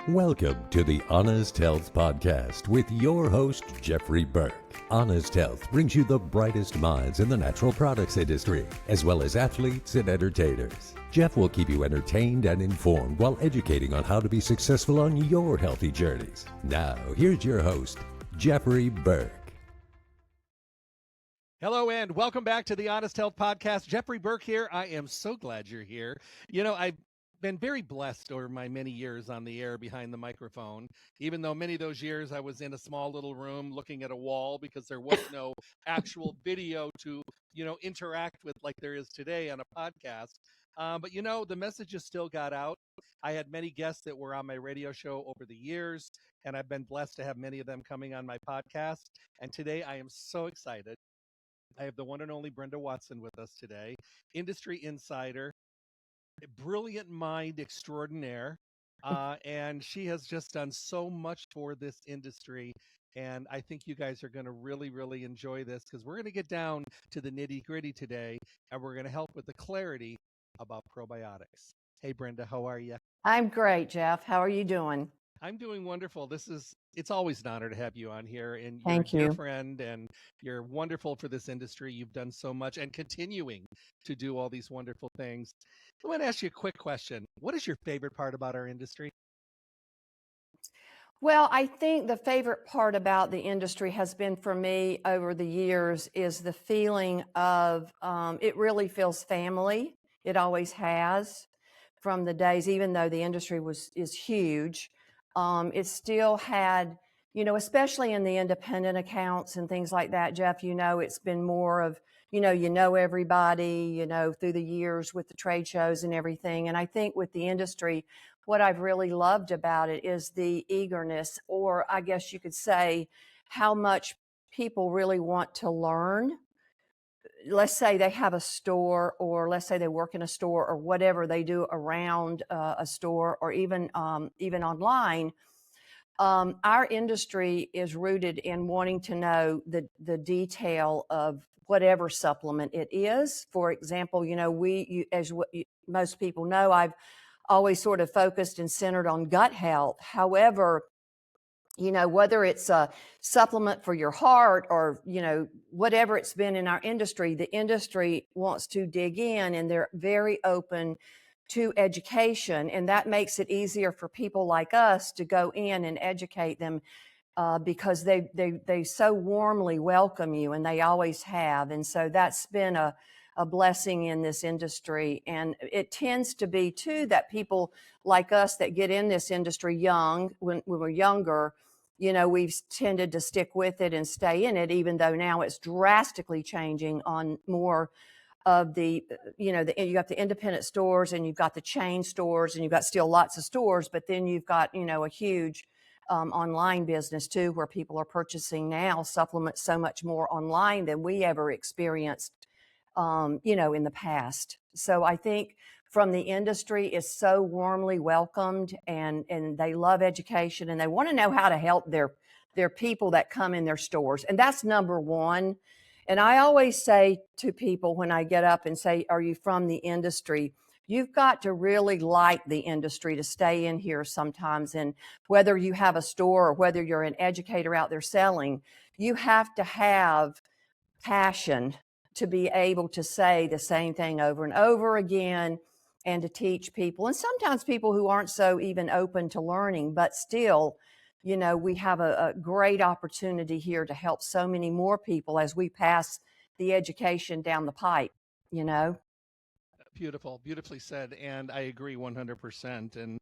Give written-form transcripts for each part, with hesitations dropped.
Welcome to the Honest Health Podcast with your host, Jeffrey Burke. Honest Health brings you the brightest minds in the natural products industry, as well as athletes and entertainers. Jeff will keep you entertained and informed while educating on how to be successful on your healthy journeys. Now, here's your host, Jeffrey Burke. Hello and welcome back to the Honest Health Podcast. Jeffrey Burke here. I am so glad you're here. You know, I've been very blessed over my many years on the air behind the microphone, even though many of those years I was in a small little room looking at a wall because there was no actual video to, interact with like there is today on a podcast. But, the messages still got out. I had many guests that were on my radio show over the years, and I've been blessed to have many of them coming on my podcast. And today I am so excited. I have the one and only Brenda Watson with us today, industry insider, brilliant mind extraordinaire, and she has just done so much for this industry. And I think you guys are going to really, really enjoy this because we're going to get down to the nitty gritty today, and we're going to help with the clarity about probiotics. Hey, Brenda, how are you? I'm great, Jeff. How are you doing? I'm doing wonderful. It's always an honor to have you on here, and you're Thank a dear you. friend, and you're wonderful for this industry. You've done so much and continuing to do all these wonderful things. I want to ask you a quick question. What is your favorite part about our industry? Well, I think the favorite part about the industry has been for me over the years is the feeling of it really feels family. It always has from the days, even though the industry is huge. It still had, especially in the independent accounts and things like that, Jeff, it's been more of, everybody, through the years with the trade shows and everything. And I think with the industry, what I've really loved about it is the eagerness, or I guess you could say, how much people really want to learn. Let's say they have a store, or let's say they work in a store, or whatever they do around a store, or even online. Our industry is rooted in wanting to know the detail of whatever supplement it is. For example, most people know, I've always sort of focused and centered on gut health. However, whether it's a supplement for your heart or, whatever it's been in our industry, the industry wants to dig in, and they're very open to education. And that makes it easier for people like us to go in and educate them because they so warmly welcome you, and they always have. And so that's been a blessing in this industry. And it tends to be too that people like us that get in this industry young, when we're younger, we've tended to stick with it and stay in it, even though now it's drastically changing on more of you got the independent stores, and you've got the chain stores, and you've got still lots of stores, but then you've got, a huge online business too, where people are purchasing now supplements so much more online than we ever experienced in the past. So I think from the industry is so warmly welcomed, and they love education, and they want to know how to help their people that come in their stores. And that's number one. And I always say to people when I get up and say, are you from the industry? You've got to really like the industry to stay in here sometimes. And whether you have a store or whether you're an educator out there selling, you have to have passion to be able to say the same thing over and over again, and to teach people. And sometimes people who aren't so even open to learning, but still, we have a great opportunity here to help so many more people as we pass the education down the pipe, Beautiful, beautifully said. And I agree 100%. And,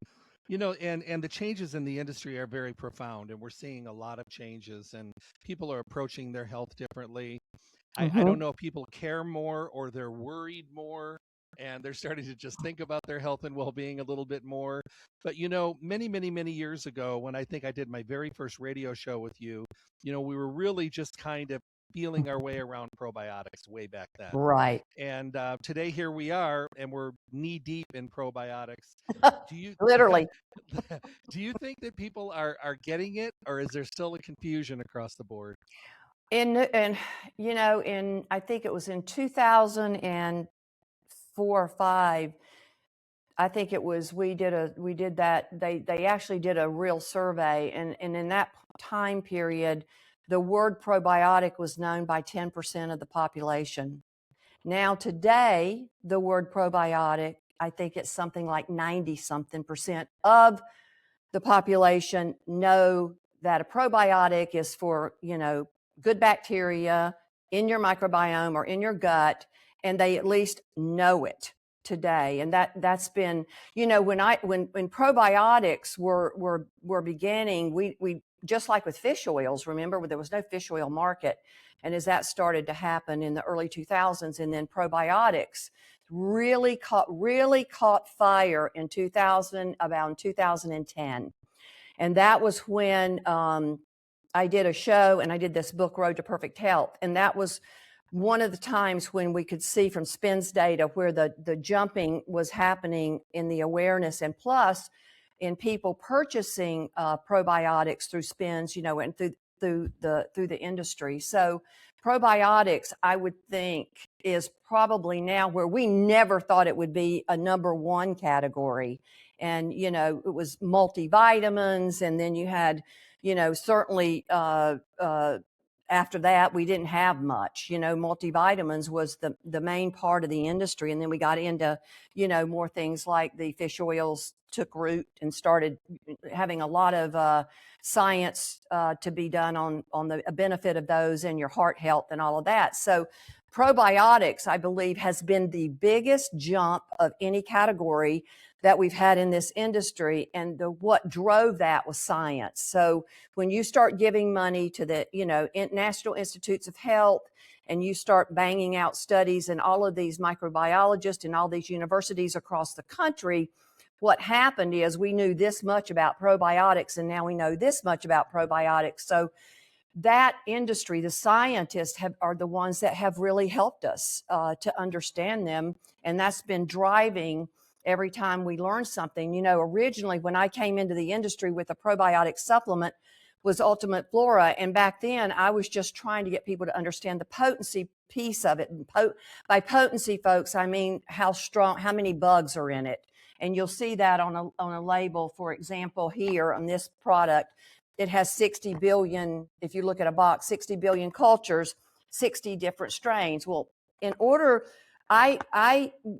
and the changes in the industry are very profound, and we're seeing a lot of changes, and people are approaching their health differently. I don't know if people care more or they're worried more, and they're starting to just think about their health and well-being a little bit more. But, many, many, many years ago, when I think I did my very first radio show with you, we were really just kind of feeling our way around probiotics way back then. Right. And today here we are, and we're knee deep in probiotics. Literally. Do you think that people are getting it, or is there still a confusion across the board? I think it was in 2004 or 5, I think it was, we did that, they actually did a real survey, and in that time period, the word probiotic was known by 10% of the population. Now today, the word probiotic, I think it's something like 90 something percent of the population know that a probiotic is for, good bacteria in your microbiome or in your gut, and they at least know it today. And that's been, when probiotics were beginning, we just like with fish oils, remember, there was no fish oil market. And as that started to happen in the early 2000s, and then probiotics really caught fire in 2000, about in 2010. And that was when I did a show, and I did this book, Road to Perfect Health. And that was one of the times when we could see from SPINS data where the jumping was happening in the awareness, and plus in people purchasing probiotics through SPINS, and through the industry. So probiotics, I would think, is probably now where we never thought it would be a number one category. And, it was multivitamins, and then you had, certainly after that, we didn't have much. Multivitamins was the main part of the industry. And then we got into, more things like the fish oils took root and started having a lot of science to be done on the benefit of those and your heart health and all of that. So probiotics, I believe, has been the biggest jump of any category that we've had in this industry, and what drove that was science. So when you start giving money to the National Institutes of Health, and you start banging out studies, and all of these microbiologists and all these universities across the country, what happened is we knew this much about probiotics, and now we know this much about probiotics. So that industry, the scientists are the ones that have really helped us to understand them, and that's been driving every time we learn something. Originally when I came into the industry with a probiotic supplement was Ultimate Flora. And back then I was just trying to get people to understand the potency piece of it. And by potency, folks, I mean how strong, how many bugs are in it. And you'll see that on a label. For example, here on this product, it has 60 billion, if you look at a box, 60 billion cultures, 60 different strains. Well, in order,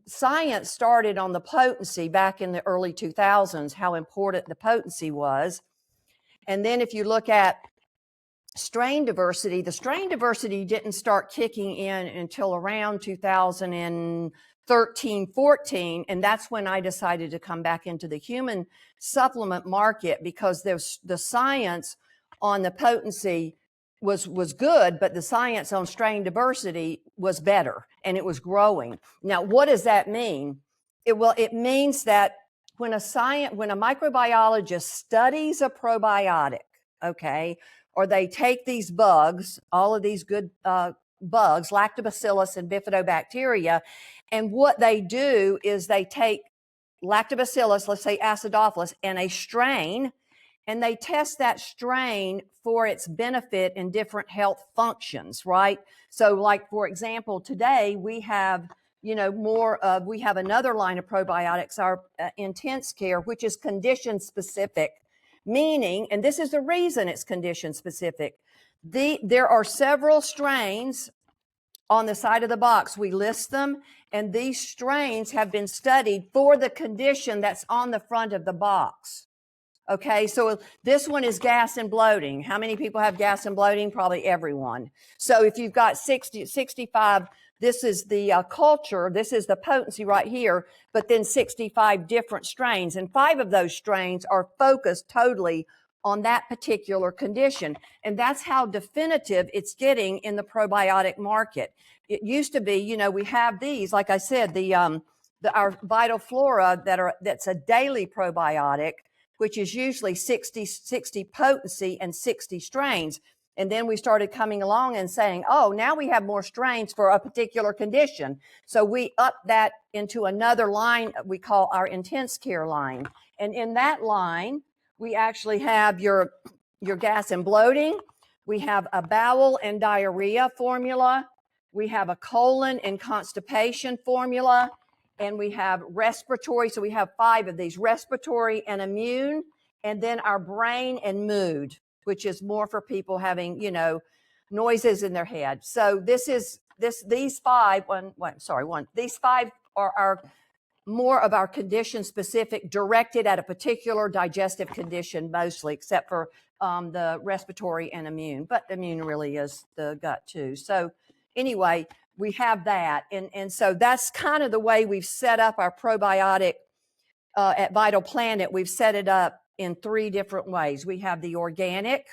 science started on the potency back in the early 2000s, how important the potency was. And then if you look at strain diversity, the strain diversity didn't start kicking in until around 2013, 14. And that's when I decided to come back into the human supplement market, because there's the science on the potency was good, but the science on strain diversity was better, and it was growing. Now, what does that mean? It means that when a microbiologist studies a probiotic, okay, or they take these bugs, all of these good bugs, lactobacillus and bifidobacteria, and what they do is they take lactobacillus, let's say acidophilus, and a strain, and they test that strain for its benefit in different health functions, right? So like, for example, today we have, we have another line of probiotics, our Intense Care, which is condition specific, meaning, and this is the reason it's condition specific. There are several strains on the side of the box. We list them, and these strains have been studied for the condition that's on the front of the box. Okay, so this one is gas and bloating. How many people have gas and bloating? Probably everyone. So if you've got 65, this is the culture, this is the potency right here, but then 65 different strains. And 5 of those strains are focused totally on that particular condition. And that's how definitive it's getting in the probiotic market. It used to be, we have these, like I said, our Vital Flora that's a daily probiotic, which is usually 60 potency and 60 strains. And then we started coming along and saying, oh, now we have more strains for a particular condition. So we upped that into another line we call our Intense Care line. And in that line, we actually have your gas and bloating. We have a bowel and diarrhea formula. We have a colon and constipation formula. and we have respiratory. So we have 5 of these: respiratory and immune, and then our brain and mood, which is more for people having, noises in their head. So these 5 are more of our condition specific, directed at a particular digestive condition mostly, except for the respiratory and immune. But immune really is the gut too. So anyway, we have that. And so that's kind of the way we've set up our probiotic at Vital Planet. We've set it up in 3 different ways. We have the organic,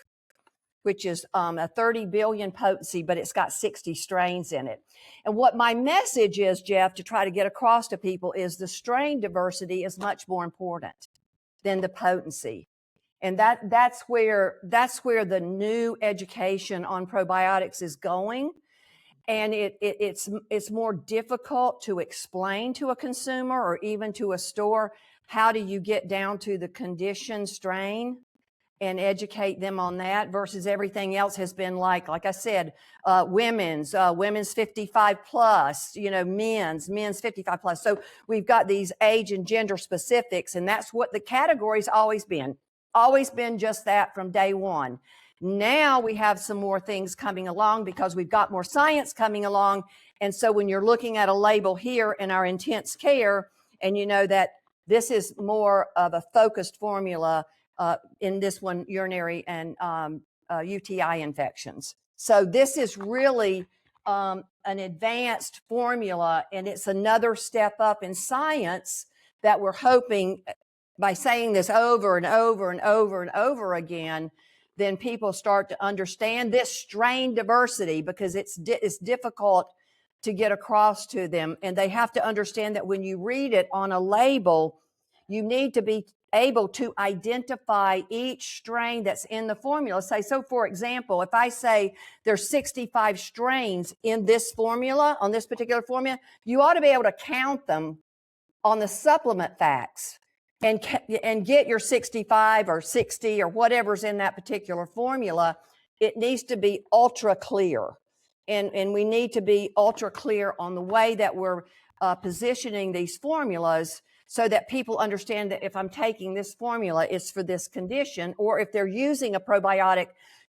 which is a 30 billion potency, but it's got 60 strains in it. And what my message is, Jeff, to try to get across to people is the strain diversity is much more important than the potency. And that's where the new education on probiotics is going. And it's more difficult to explain to a consumer or even to a store. How do you get down to the condition strain and educate them on that, versus everything else has been like I said, women's 55 plus, men's 55 plus. So we've got these age and gender specifics, and that's what the category's always been just that from day one. Now we have some more things coming along because we've got more science coming along. And so when you're looking at a label here in our intense care, and you know that this is more of a focused formula, in this one, urinary and UTI infections. So this is really an advanced formula, and it's another step up in science that we're hoping, by saying this over and over and over and over again, then people start to understand this strain diversity, because it's difficult to get across to them. And they have to understand that when you read it on a label, you need to be able to identify each strain that's in the formula. So for example, if I say there's 65 strains in this formula, on this particular formula, you ought to be able to count them on the supplement facts and get your 65 or 60 or whatever's in that particular formula. It needs to be ultra clear. And we need to be ultra clear on the way that we're positioning these formulas, so that people understand that if I'm taking this formula, it's for this condition, or if they're using a probiotic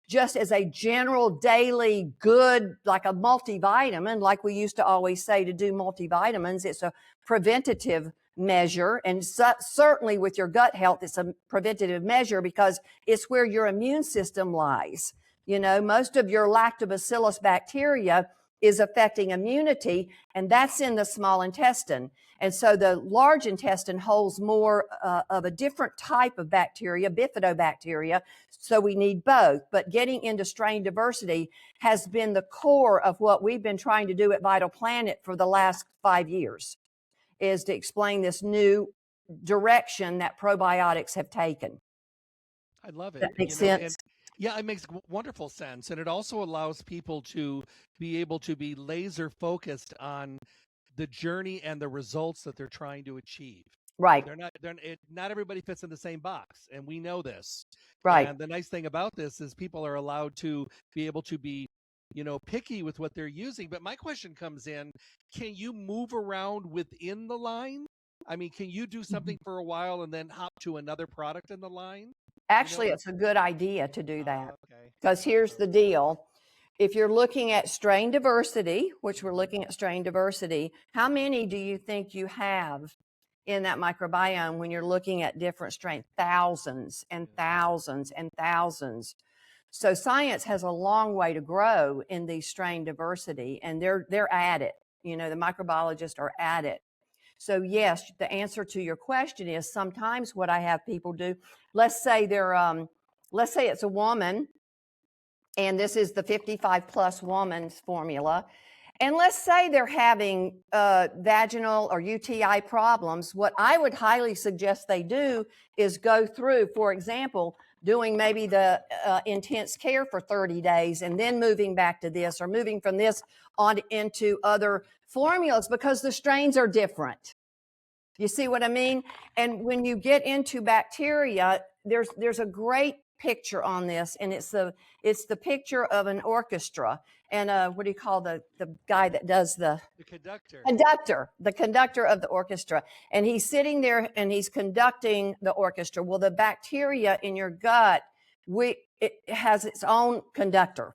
just as a general daily good, like a multivitamin, like we used to always say to do multivitamins, it's a preventative measure. And certainly with your gut health, it's a preventative measure because it's where your immune system lies. Most of your lactobacillus bacteria is affecting immunity, and that's in the small intestine. And so the large intestine holds more of a different type of bacteria, bifidobacteria, so we need both. But getting into strain diversity has been the core of what we've been trying to do at Vital Planet for the last 5 years, is to explain this new direction that probiotics have taken. I love it. That makes sense. Yeah, it makes wonderful sense. And it also allows people to be able to be laser focused on the journey and the results that they're trying to achieve. Right. Not everybody fits in the same box, and we know this. Right. And the nice thing about this is people are allowed to be able to be, picky with what they're using. But my question comes in, can you move around within the line? I mean, can you do something for a while and then hop to another product in the line? Actually, it's a good idea to do that. Okay. Because here's the deal. If you're looking at strain diversity, which we're looking at strain diversity, how many do you think you have in that microbiome when you're looking at different strains? Thousands and thousands and thousands. So science has a long way to grow in the strain diversity, and they're at it. The microbiologists are at it. So yes, the answer to your question is sometimes what I have people do, let's say it's a woman, and this is the 55 plus woman's formula. And let's say they're having vaginal or UTI problems. What I would highly suggest they do is go through, for example, doing maybe the intense care for 30 days and then moving back to this, or moving from this on into other formulas, because the strains are different. You see what I mean? And when you get into bacteria, there's a great picture on this, and it's the picture of an orchestra, and what do you call the guy that does the conductor of the orchestra, and he's sitting there and he's conducting the orchestra. Well, the bacteria in your gut, it has its own conductor,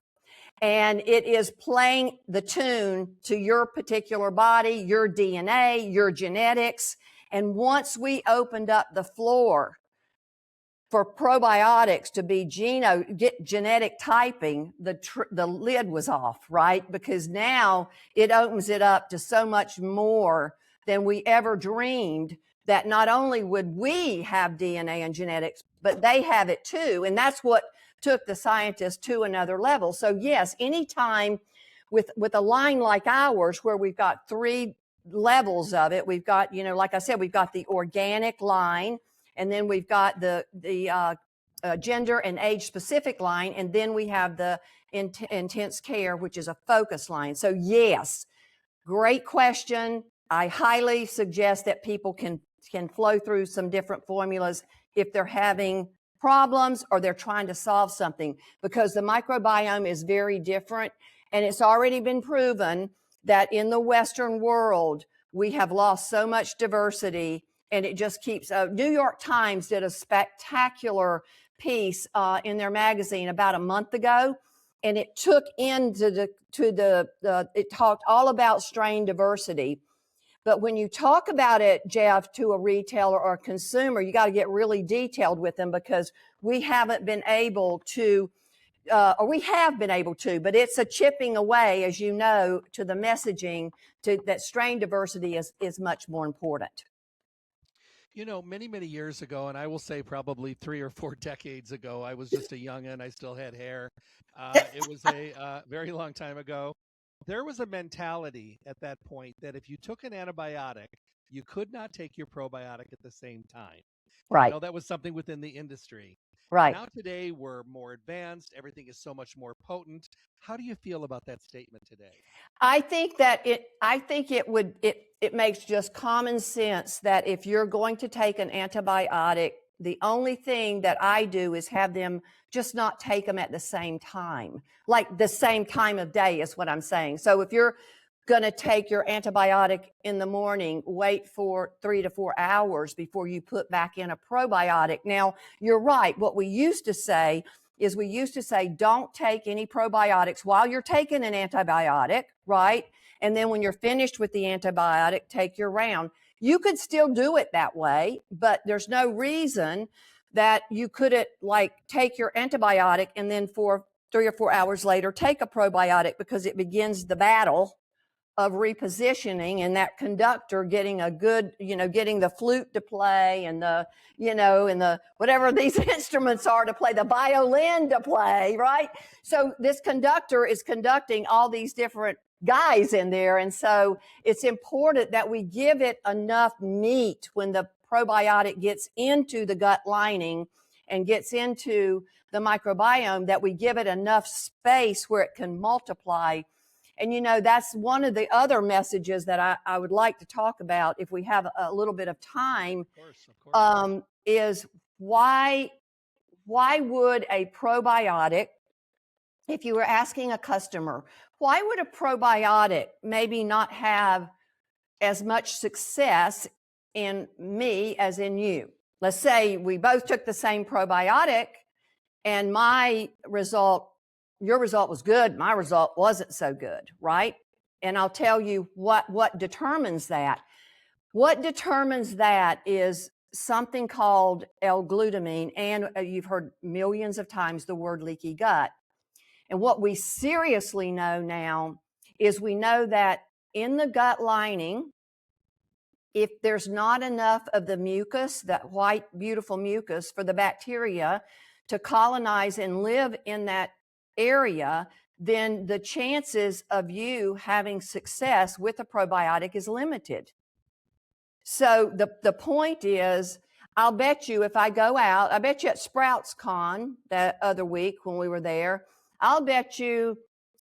and it is playing the tune to your particular body, your DNA, your genetics. And once we opened up the floor for probiotics to be get genetic typing, the lid was off, right? Because now it opens it up to so much more than we ever dreamed, that not only would we have DNA and genetics, but they have it too. And that's what took the scientists to another level. So yes, anytime with a line like ours, where we've got 3 levels of it, we've got, like I said, we've got the organic line, and then we've got the gender and age specific line, and then we have the intense care, which is a focus line. So yes, great question. I highly suggest that people can flow through some different formulas if they're having problems or they're trying to solve something, because the microbiome is very different. And it's already been proven that in the Western world, we have lost so much diversity, and it just keeps, New York Times did a spectacular piece in their magazine about a month ago, and it took into it talked all about strain diversity. But when you talk about it, Jeff, to a retailer or a consumer, you got to get really detailed with them, because we haven't been able to, or we have been able to, but it's a chipping away, as you know, to the messaging that strain diversity is much more important. Many, many years ago, and I will say probably 3 or 4 decades ago, I was just a youngin'. I still had hair. It was a very long time ago. There was a mentality at that point that if you took an antibiotic, you could not take your probiotic at the same time. Right. That was something within the industry. Right. Now today we're more advanced. Everything is so much more potent. How do you feel about that statement today? I think it makes just common sense that if you're going to take an antibiotic, the only thing that I do is have them just not take them at the same time, like the same time of day is what I'm saying. So if you're going to take your antibiotic in the morning, wait for 3 to 4 hours before you put back in a probiotic. Now, you're right. What we used to say is don't take any probiotics while you're taking an antibiotic, right? And then when you're finished with the antibiotic, take your round. You could still do it that way, but there's no reason that you couldn't take your antibiotic and then for 3 or 4 hours later, take a probiotic, because it begins the battle of repositioning, and that conductor getting a good, getting the flute to play, and the, and the whatever these instruments are to play, the violin to play, right? So this conductor is conducting all these different guys in there. And so it's important that we give it enough meat when the probiotic gets into the gut lining and gets into the microbiome, that we give it enough space where it can multiply. And, that's one of the other messages that I would like to talk about if we have a little bit of time. Of course. Is why would a probiotic, if you were asking a customer, why would a probiotic maybe not have as much success in me as in you? Let's say we both took the same probiotic, and your result was good, my result wasn't so good, right? And I'll tell you what determines that. What determines that is something called L-glutamine, and you've heard millions of times the word leaky gut. And what we seriously know now is we know that in the gut lining, if there's not enough of the mucus, that white, beautiful mucus, for the bacteria to colonize and live in that area, then the chances of you having success with a probiotic is limited. So the point is, I'll bet you if I go out, I bet you at Sprouts Con that other week when we were there, I'll bet you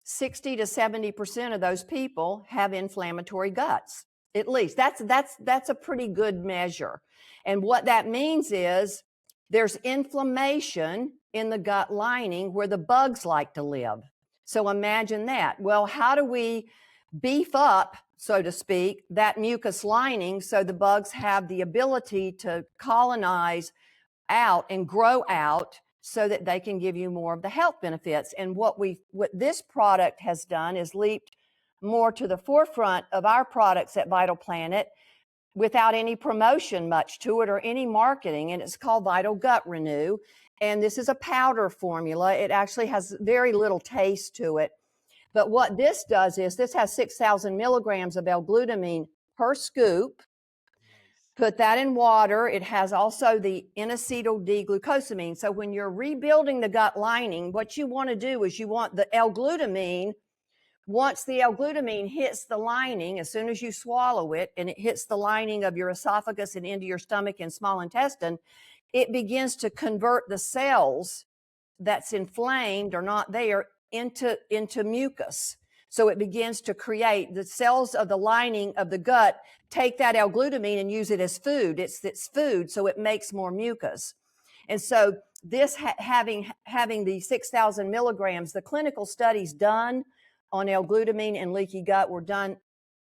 60 to 70% of those people have inflammatory guts. At least that's a pretty good measure. And what that means is there's inflammation in the gut lining where the bugs like to live. So imagine that. Well, how do we beef up, so to speak, that mucus lining so the bugs have the ability to colonize out and grow out so that they can give you more of the health benefits? And what this product has done is leaped more to the forefront of our products at Vital Planet without any promotion much to it or any marketing. And it's called Vital Gut Renew. And this is a powder formula. It actually has very little taste to it. But what this does is this has 6,000 milligrams of L-glutamine per scoop. Put that in water. It has also the N-acetyl D-glucosamine. So when you're rebuilding the gut lining, what you want to do is you want the L-glutamine. Once the L-glutamine hits the lining, as soon as you swallow it and it hits the lining of your esophagus and into your stomach and small intestine, it begins to convert the cells that's inflamed or not there into mucus. So it begins to create the cells of the lining of the gut, take that L-glutamine and use it as food. It's food, so it makes more mucus. And so this having the 6,000 milligrams, the clinical studies done on L-glutamine and leaky gut were done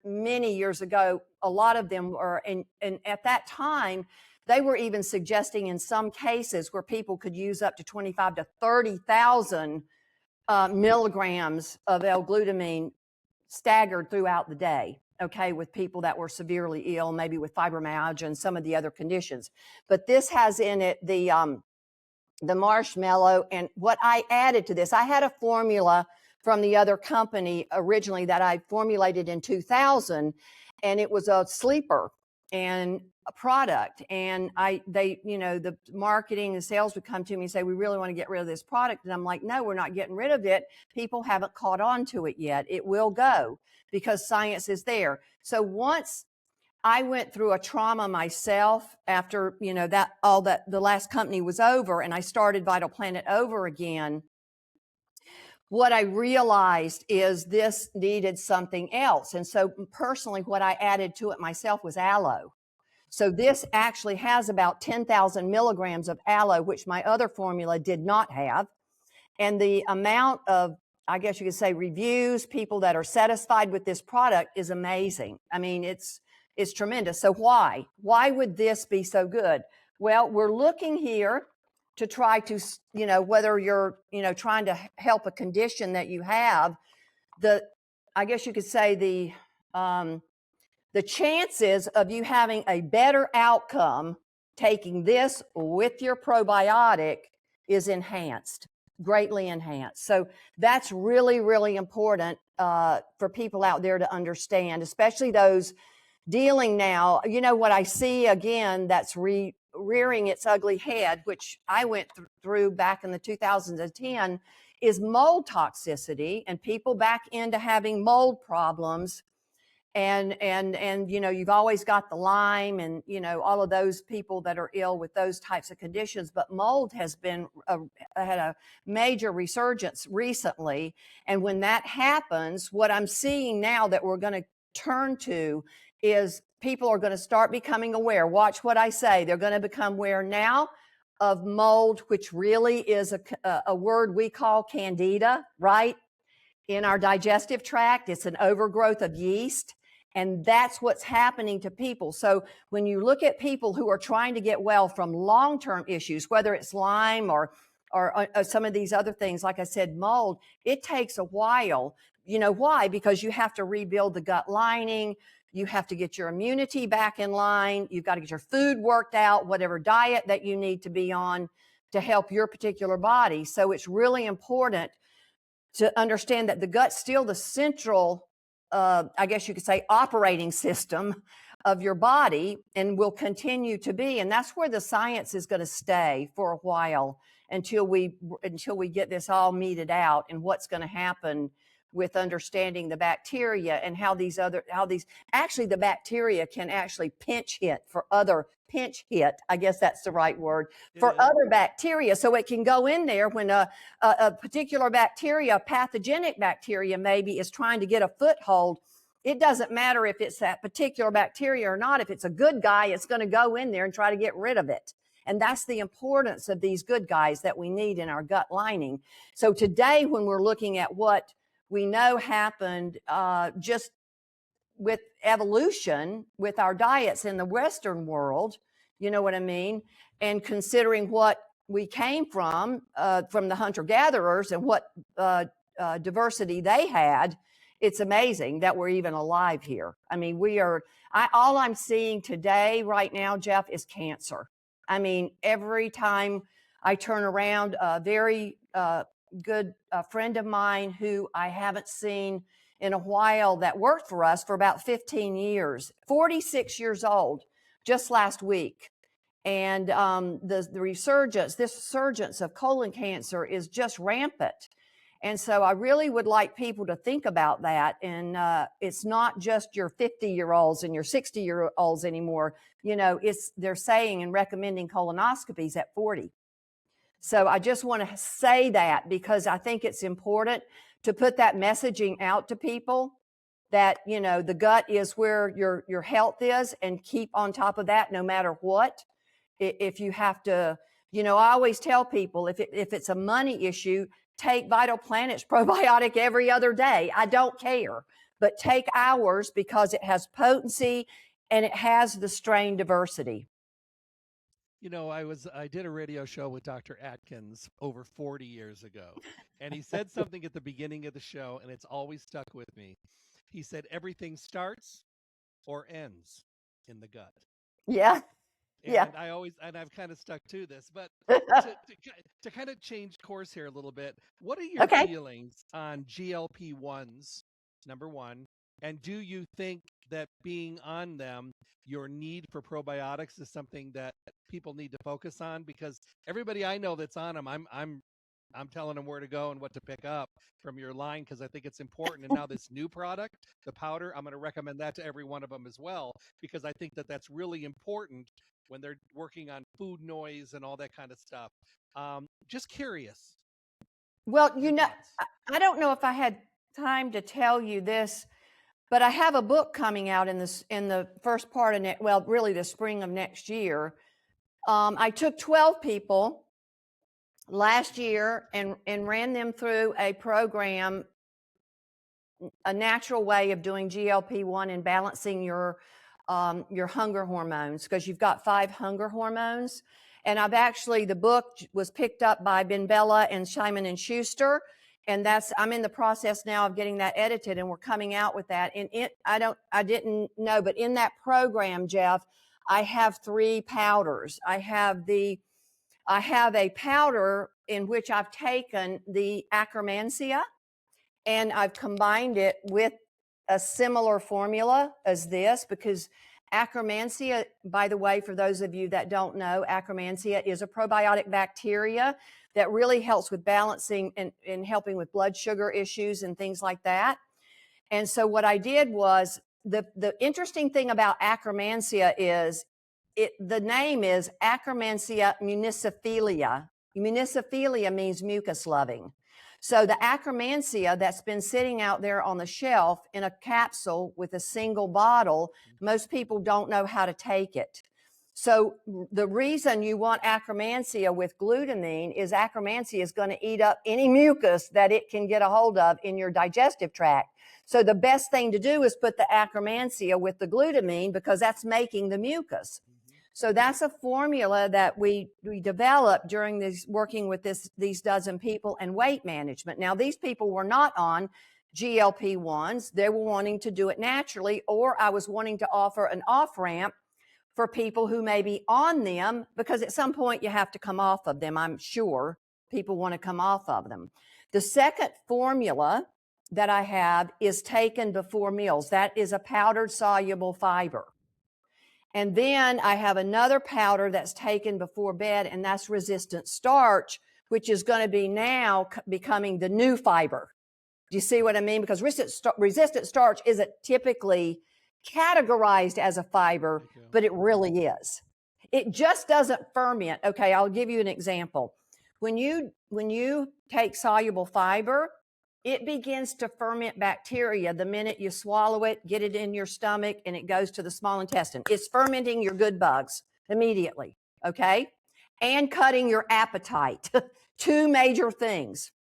many years ago. A lot of them were, and at that time, they were even suggesting in some cases where people could use up to 25 to 30,000 milligrams of L-glutamine staggered throughout the day, okay, with people that were severely ill, maybe with fibromyalgia and some of the other conditions. But this has in it the marshmallow. And what I added to this, I had a formula from the other company originally that I formulated in 2000, and it was a sleeper and a product. And the marketing and sales would come to me and say, we really want to get rid of this product. And I'm like, no, we're not getting rid of it. People haven't caught on to it yet. It will go because science is there. So once I went through a trauma myself after, the last company was over and I started Vital Planet over again, what I realized is this needed something else. And so personally, what I added to it myself was aloe. So this actually has about 10,000 milligrams of aloe, which my other formula did not have. And the amount of, I guess you could say, reviews, people that are satisfied with this product is amazing. I mean, it's tremendous. So why would this be so good? Well, we're looking here to try to, whether you're, trying to help a condition that you have, I guess you could say the chances of you having a better outcome taking this with your probiotic is greatly enhanced. So that's really, really important for people out there to understand, especially those dealing now. What I see again that's rearing its ugly head, which I went through back in the 2010, is mold toxicity and people back into having mold problems. And you've always got the Lyme and, all of those people that are ill with those types of conditions. But mold has had a major resurgence recently. And when that happens, what I'm seeing now that we're going to turn to is people are going to start becoming aware. Watch what I say. They're going to become aware now of mold, which really is a word we call candida, right? In our digestive tract, it's an overgrowth of yeast. And that's what's happening to people. So when you look at people who are trying to get well from long-term issues, whether it's Lyme or some of these other things, like I said, mold, it takes a while. You know why? Because you have to rebuild the gut lining. You have to get your immunity back in line. You've got to get your food worked out, whatever diet that you need to be on to help your particular body. So it's really important to understand that the gut's still the central, I guess you could say, operating system of your body and will continue to be. And that's where the science is going to stay for a while until we get this all meted out and what's going to happen with understanding the bacteria and how the bacteria can actually pinch hit, I guess that's the right word, for other bacteria. So it can go in there when a particular bacteria, a pathogenic bacteria maybe, is trying to get a foothold. It doesn't matter if it's that particular bacteria or not. If it's a good guy, it's going to go in there and try to get rid of it. And that's the importance of these good guys that we need in our gut lining. So today, when we're looking at what we know happened just with evolution, with our diets in the Western world, you know what I mean? And considering what we came from the hunter-gatherers and what diversity they had, it's amazing that we're even alive here. I mean, all I'm seeing today, right now, Jeff, is cancer. I mean, every time I turn around, a very good friend of mine who I haven't seen in a while that worked for us for about 15 years, 46 years old, just last week. And this resurgence of colon cancer is just rampant. And so I really would like people to think about that. And it's not just your 50-year-olds and your 60-year-olds anymore. You know, they're saying and recommending colonoscopies at 40. So I just want to say that because I think it's important to put that messaging out to people that, you know, the gut is where your health is, and keep on top of that no matter what. If you have to, you know, I always tell people if it's a money issue, take Vital Planet's probiotic every other day. I don't care, but take ours because it has potency and it has the strain diversity. You know, I did a radio show with Dr. Atkins over 40 years ago, and he said something at the beginning of the show, and it's always stuck with me. He said, everything starts or ends in the gut. Yeah. And Yeah. I've kind of stuck to this, but to kind of change course here a little bit, what are your feelings on GLP-1s, number one? And do you think that being on them, your need for probiotics is something that people need to focus on? Because everybody I know that's on them, I'm telling them where to go and what to pick up from your line, because I think it's important. And now this new product, the powder, I'm going to recommend that to every one of them as well, because I think that that's really important when they're working on food noise and all that kind of stuff. Just curious. Well, you know, I don't know if I had time to tell you this, but I have a book coming out in the first part of really the spring of next year. I took 12 people last year and ran them through a program, a natural way of doing GLP-1 and balancing your hunger hormones, because you've got 5 hunger hormones. And the book was picked up by Ben Bella and Simon & Schuster. And I'm in the process now of getting that edited, and we're coming out with that. And I didn't know, but in that program, Jeff, I have 3 powders. I have a powder in which I've taken the Akkermansia and I've combined it with a similar formula as this, because Akkermansia, by the way, for those of you that don't know, Akkermansia is a probiotic bacteria that really helps with balancing and helping with blood sugar issues and things like that. And so what I did was, the interesting thing about Akkermansia is the name is Akkermansia muciniphila. Muciniphila means mucus loving. So the Akkermansia that's been sitting out there on the shelf in a capsule with a single bottle, most people don't know how to take it. So the reason you want Akkermansia with glutamine is Akkermansia is going to eat up any mucus that it can get a hold of in your digestive tract. So the best thing to do is put the Akkermansia with the glutamine, because that's making the mucus. So that's a formula that we developed during working with these dozen people and weight management. Now, these people were not on GLP-1s. They were wanting to do it naturally, or I was wanting to offer an off-ramp for people who may be on them, because at some point you have to come off of them. I'm sure people want to come off of them. The second formula that I have is taken before meals. That is a powdered soluble fiber. And then I have another powder that's taken before bed, and that's resistant starch, which is going to be now becoming the new fiber. Do you see what I mean? Because resistant starch isn't typically categorized as a fiber, but it really is. It just doesn't ferment. Okay, I'll give you an example. When you take soluble fiber, it begins to ferment bacteria the minute you swallow it, get it in your stomach, and it goes to the small intestine. It's fermenting your good bugs immediately, okay? and cutting your appetite. Two major things.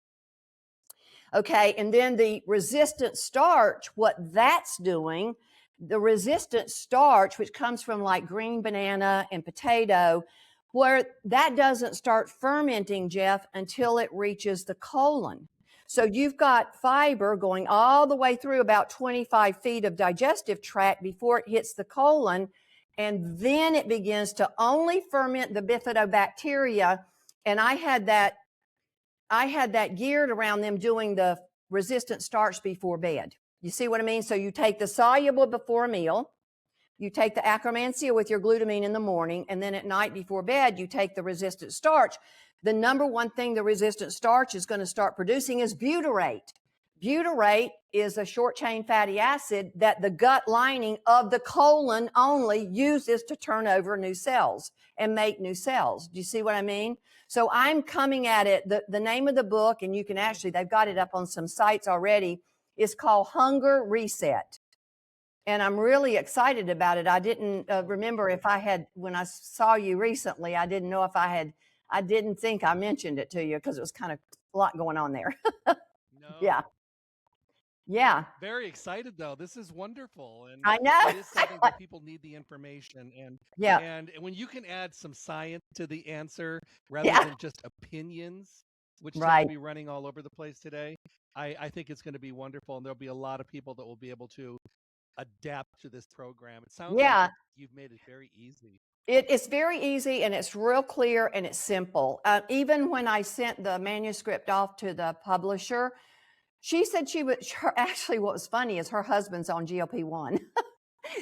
Okay, and then the resistant starch, what that's doing, the resistant starch, which comes from like green banana and potato, where that doesn't start fermenting, Jeff, until it reaches the colon. So you've got fiber going all the way through about 25 feet of digestive tract before it hits the colon, and then it begins to only ferment the bifidobacteria. And I had that geared around them doing the resistant starch before bed. You see what I mean? So you take the soluble before a meal, you take the Akkermansia with your glutamine in the morning, and then at night before bed, you take the resistant starch. The number one thing the resistant starch is going to start producing is butyrate. Butyrate is a short chain fatty acid that the gut lining of the colon only uses to turn over new cells and make new cells. Do you see what I mean? So I'm coming at it, the name of the book, and you can actually, they've got it up on some sites already, is called Hunger Reset. And I'm really excited about it. I didn't remember if I had, when I saw you recently, I didn't know if I didn't think I mentioned it to you because it was kind of a lot going on there. No. Yeah. Yeah. Very excited though. This is wonderful, and I know. it is something that people need the information. And Yeah. and when you can add some science to the answer rather Yeah. than just opinions, which tend Right. to be running all over the place today, I think it's going to be wonderful, and there'll be a lot of people that will be able to adapt to this program. It sounds like Yeah. you've made it very easy. It's very easy, and it's real clear, and it's simple. Even when I sent the manuscript off to the publisher, she said actually what was funny is her husband's on GLP-1.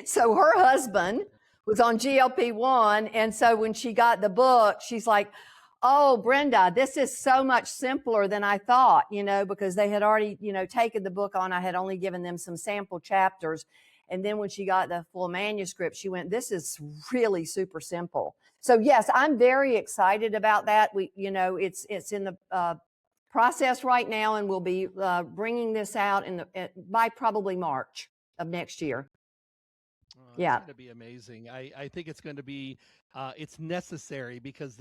So her husband was on GLP-1. And so when she got the book, she's like, oh, Brenda, this is so much simpler than I thought, because they had already, taken the book on. I had only given them some sample chapters. And then when she got the full manuscript, she went, this is really super simple. So yes, I'm very excited about that. It's in the process right now, and we'll be bringing this out by probably March of next year. Oh, Yeah. it's going to be amazing. I think it's going to be, it's necessary because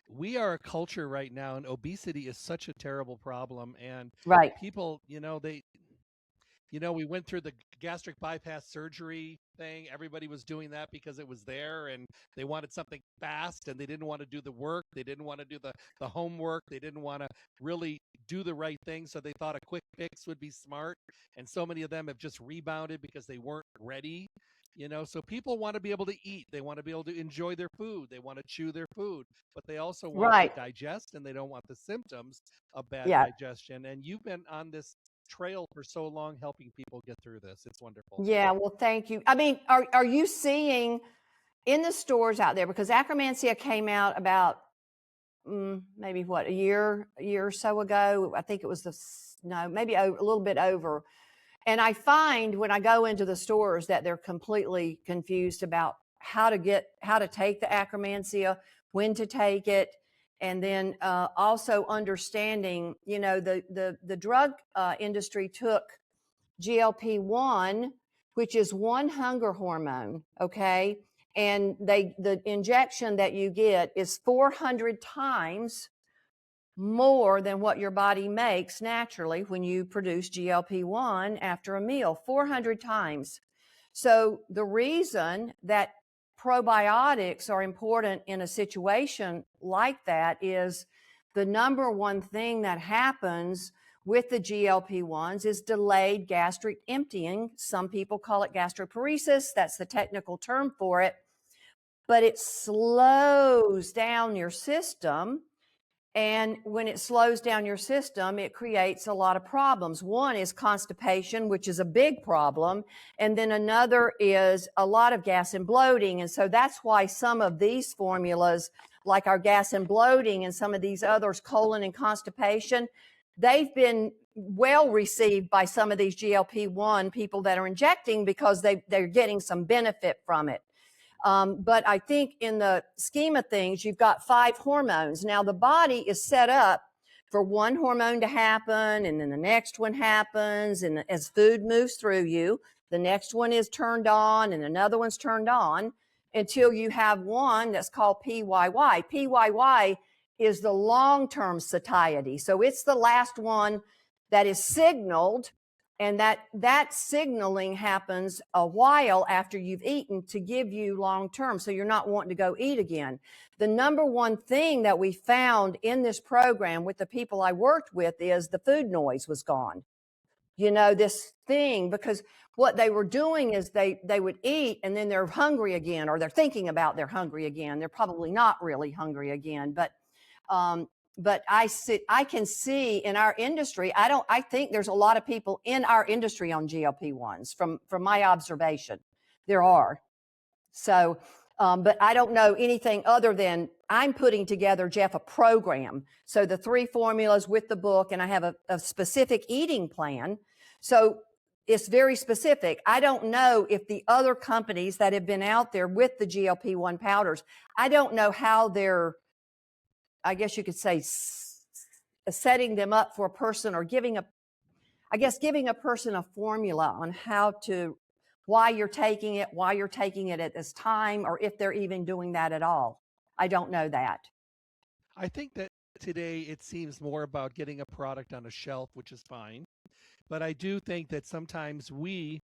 we are a culture right now, and obesity is such a terrible problem. And Right. people, we went through the gastric bypass surgery thing. Everybody was doing that because it was there, and they wanted something fast, and they didn't want to do the work. They didn't want to do the homework. They didn't want to really do the right thing. So they thought a quick fix would be smart. And so many of them have just rebounded because they weren't ready. So people want to be able to eat. They want to be able to enjoy their food. They want to chew their food, but they also want Right. to digest, and they don't want the symptoms of bad Yeah. digestion. And you've been on this trail for so long helping people get through this. It's wonderful. Yeah. Well, thank you. I mean, are you seeing in the stores out there, because Akkermansia came out about maybe a year or so ago. I think it was maybe a little bit over. And I find when I go into the stores that they're completely confused about how to take the Akkermansia, when to take it, and then also understanding, the drug industry took GLP-1, which is one hunger hormone, okay? And the injection that you get is 400 times more than what your body makes naturally when you produce GLP-1 after a meal, 400 times. So the reason that probiotics are important in a situation like that is the number one thing that happens with the GLP-1s is delayed gastric emptying. Some people call it gastroparesis. That's the technical term for it. But it slows down your system. And when it slows down your system, it creates a lot of problems. One is constipation, which is a big problem. And then another is a lot of gas and bloating. And so that's why some of these formulas, like our gas and bloating and some of these others, colon and constipation, they've been well received by some of these GLP-1 people that are injecting because they're getting some benefit from it. But I think in the scheme of things, you've got 5 hormones. Now, the body is set up for one hormone to happen, and then the next one happens. And as food moves through you, the next one is turned on and another one's turned on. until you have one that's called PYY. PYY is the long-term satiety. So it's the last one that is signaled, and that signaling happens a while after you've eaten to give you long-term, so you're not wanting to go eat again. The number one thing that we found in this program with the people I worked with is the food noise was gone. This thing, because what they were doing is they would eat and then they're hungry again, or they're thinking about they're hungry again. They're probably not really hungry again, but I can see in our industry, I think there's a lot of people in our industry on GLP-1s from my observation. There are. So, but I don't know anything other than I'm putting together, Jeff, a program. So the 3 formulas with the book, and I have a specific eating plan. So it's very specific. I don't know if the other companies that have been out there with the GLP-1 powders, I don't know how they're, I guess you could say, setting them up for a person, or giving a person a formula on why you're taking it at this time, or if they're even doing that at all. I don't know that. I think that today it seems more about getting a product on a shelf, which is fine. But I do think that sometimes we,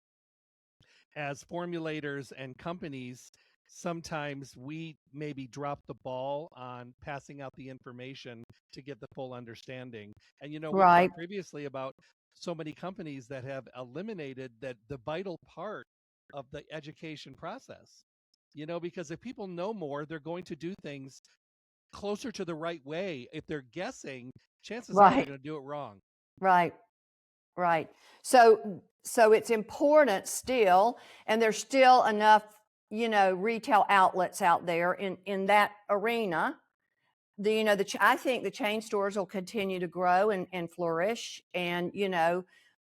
as formulators and companies, sometimes we maybe drop the ball on passing out the information to get the full understanding. And, we've Right. talked previously about so many companies that have eliminated the vital part of the education process, because if people know more, they're going to do things closer to the right way. If they're guessing, chances are they're Right. going to do it wrong. Right. Right. So it's important still, and there's still enough, retail outlets out there in that arena. I think the chain stores will continue to grow and flourish, and,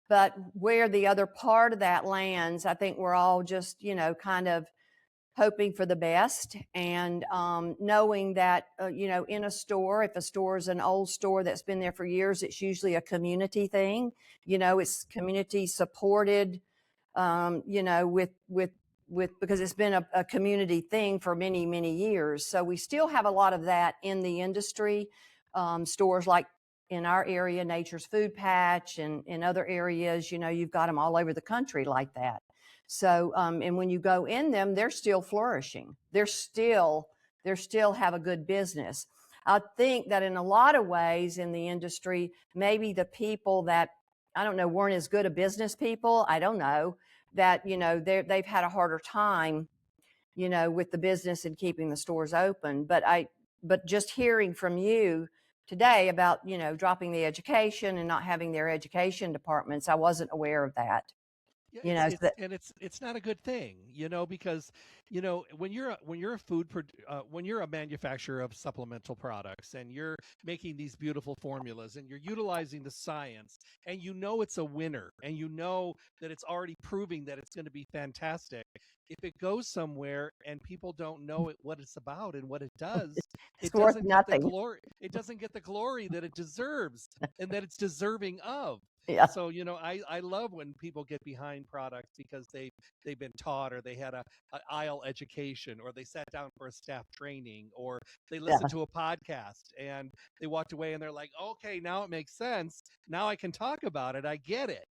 but where the other part of that lands, I think we're all just, kind of hoping for the best, and knowing that, in a store, if a store is an old store that's been there for years, it's usually a community thing. It's community supported, because it's been a community thing for many, many years. So we still have a lot of that in the industry. Stores like in our area, Nature's Food Patch, and in other areas, you've got them all over the country like that. So, and when you go in them, they're still flourishing. They're still have a good business. I think that in a lot of ways in the industry, maybe the people that, I don't know, weren't as good a business people, I don't know, that, they've had a harder time, with the business and keeping the stores open. But just hearing from you today about, dropping the education and not having their education departments, I wasn't aware of that. Yeah, it's not a good thing, because when you're when you're a manufacturer of supplemental products, and you're making these beautiful formulas, and you're utilizing the science, and it's a winner, and that it's already proving that it's going to be fantastic. If it goes somewhere and people don't know what it's about and what it does, it's worth nothing. It doesn't get the glory that it deserves and that it's deserving of. Yeah. So, I love when people get behind products because they've been taught, or they had a aisle education, or they sat down for a staff training, or they listened to a podcast and they walked away and they're like, okay, now it makes sense. Now I can talk about it. I get it.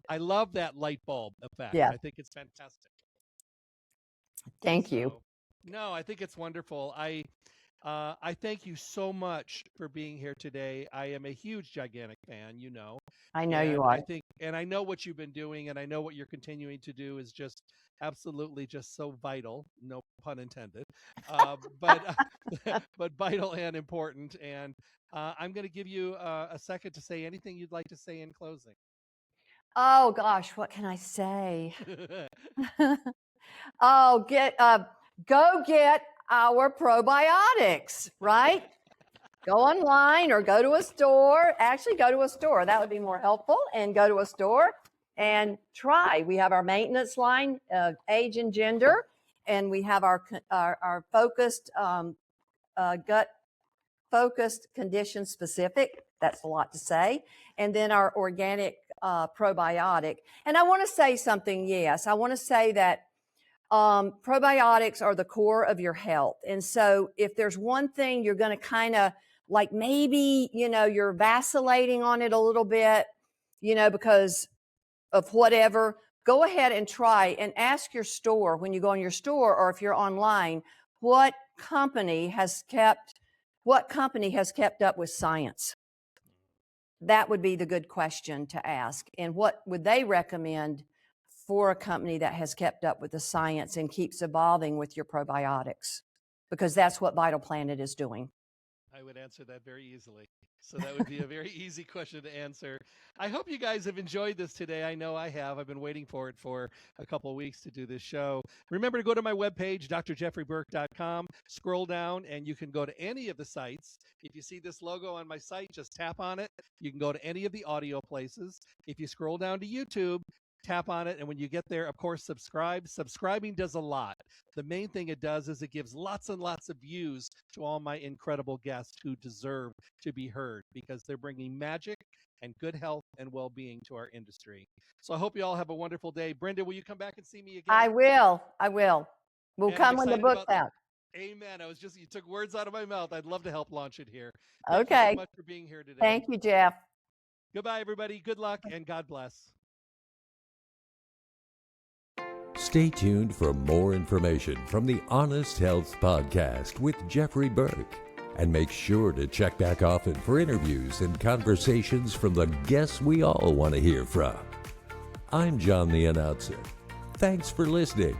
I love that light bulb effect. Yeah. I think it's fantastic. Thank you. No, I think it's wonderful. I thank you so much for being here today. I am a huge, gigantic fan, I know you are. I know what you've been doing, and I know what you're continuing to do is just absolutely just so vital, no pun intended, but but vital and important. And I'm going to give you a second to say anything you'd like to say in closing. Oh gosh, what can I say? Go get our probiotics, right? Go online or go to a store. Actually, go to a store. That would be more helpful. And go to a store and try. We have our maintenance line, age and gender, and we have our focused gut focused, condition specific. That's a lot to say. And then our organic probiotic. And I want to say something. Yes, I want to say that Probiotics are the core of your health. And so if there's one thing you're going to kind of like, maybe, you're vacillating on it a little bit, because of whatever, go ahead and try and ask your store when you go in your store, or if you're online, what company has kept up with science? That would be the good question to ask. And what would they recommend for a company that has kept up with the science and keeps evolving with your probiotics? Because that's what Vital Planet is doing. I would answer that very easily. So that would be a very easy question to answer. I hope you guys have enjoyed this today. I know I have. I've been waiting for it for a couple of weeks to do this show. Remember to go to my webpage, drjeffreyburke.com, scroll down, and you can go to any of the sites. If you see this logo on my site, just tap on it. You can go to any of the audio places. If you scroll down to YouTube, tap on it, and when you get there, of course, subscribe. Subscribing does a lot. The main thing it does is it gives lots and lots of views to all my incredible guests who deserve to be heard, because they're bringing magic and good health and well-being to our industry. So I hope you all have a wonderful day. Brenda, will you come back and see me again? I will. We'll And come when the excited book's about out. Amen. You took words out of my mouth. I'd love to help launch it here. Thank you Okay. so much for being here today. Thank you, Jeff. Goodbye, everybody. Good luck and God bless. Stay tuned for more information from the Honest Health Podcast with Jeffrey Burke. And make sure to check back often for interviews and conversations from the guests we all want to hear from. I'm John the Announcer. Thanks for listening.